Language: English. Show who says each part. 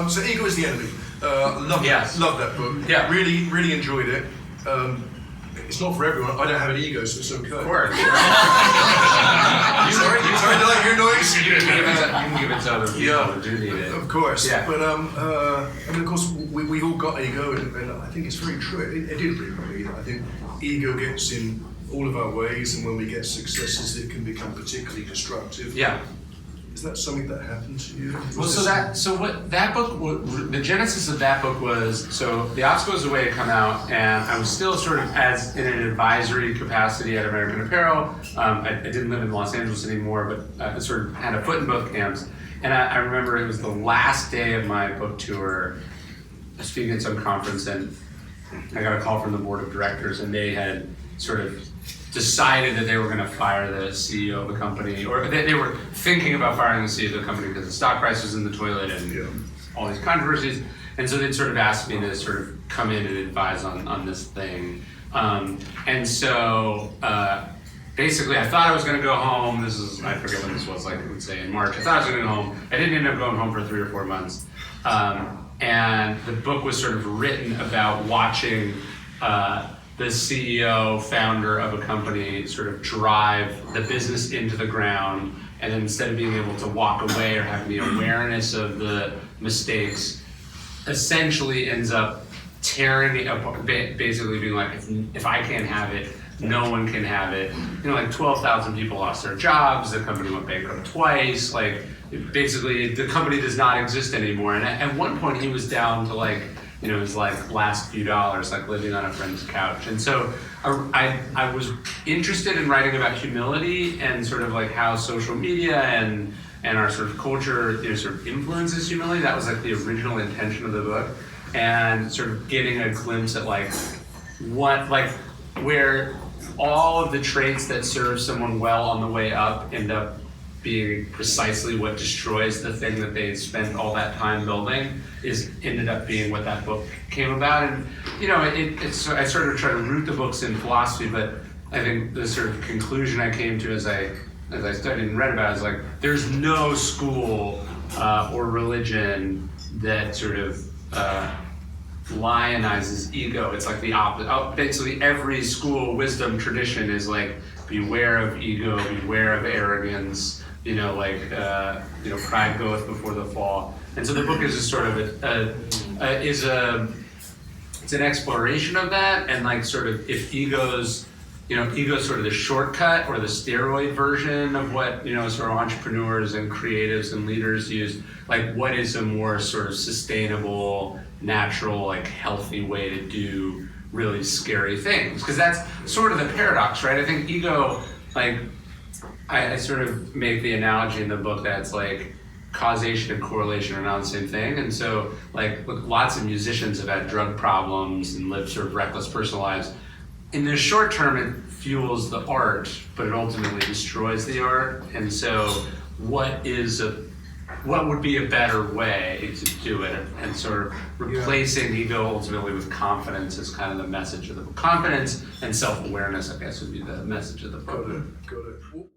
Speaker 1: So Ego is the Enemy. Love that book.
Speaker 2: Yeah.
Speaker 1: Really enjoyed it. It's not for everyone. I don't have an ego, so it's okay.
Speaker 2: Of course.
Speaker 1: Sorry, did I hear noise?
Speaker 2: You can give it to other people who do need it.
Speaker 1: Of course.
Speaker 2: Yeah.
Speaker 1: But I mean, of course, we've all got ego, and I think it's very true. It did bring me. I think ego gets in all of our ways, and when we get successes, it can become particularly destructive.
Speaker 2: Yeah.
Speaker 1: Is that something that happened to you?
Speaker 2: Well, the genesis of that book was, so The Obstacle Is the Way to Come Out, and I was still sort of as in an advisory capacity at American Apparel. I didn't live in Los Angeles anymore, but I sort of had a foot in both camps. And I remember it was the last day of my book tour. I was speaking at some conference, and I got a call from the board of directors, and they had sort of decided that they were going to fire the CEO of the company, or they were thinking about firing the CEO of the company because the stock price was in the toilet and all these controversies. And so they'd sort of asked me to sort of come in and advise on this thing. And so basically I thought I was going to go home. I forget when this was, like I would say in March. I thought I was going to go home. I didn't end up going home for 3 or 4 months. And the book was sort of written about watching the CEO, founder of a company, sort of drive the business into the ground, and then instead of being able to walk away or have the awareness of the mistakes, essentially ends up tearing it apart, basically being like, if I can't have it, no one can have it. You know, like 12,000 people lost their jobs, the company went bankrupt twice, like basically the company does not exist anymore. And at one point he was down to like, you know, his like last few dollars, like living on a friend's couch. And so I was interested in writing about humility and sort of like how social media and our sort of culture, you know, sort of influences humility. That was like the original intention of the book, and sort of getting a glimpse at like what, like where all of the traits that serve someone well on the way up end up being precisely what destroys the thing that they spent all that time building, ended up being what that book came about. And you know, I sort of try to root the books in philosophy, but I think the sort of conclusion I came to as I studied and read about it is like there's no school or religion that sort of lionizes ego. It's like the opposite. Basically every school wisdom tradition is like beware of ego, beware of arrogance. You know, like, you know, pride goeth before the fall. And so the book is just sort of it's an exploration of that, and like sort of if ego's sort of the shortcut or the steroid version of what, you know, sort of entrepreneurs and creatives and leaders use, like what is a more sort of sustainable, natural, like healthy way to do really scary things? Because that's sort of the paradox, right? I think ego, like, I sort of make the analogy in the book that it's like causation and correlation are not the same thing. And so like look, lots of musicians have had drug problems and lived sort of reckless personal lives. In the short term, it fuels the art, but it ultimately destroys the art. And so what would be a better way to do it? And sort of replacing ego ultimately with confidence is kind of the message of the book. Confidence and self-awareness, I guess, would be the message of the book.
Speaker 1: Got it.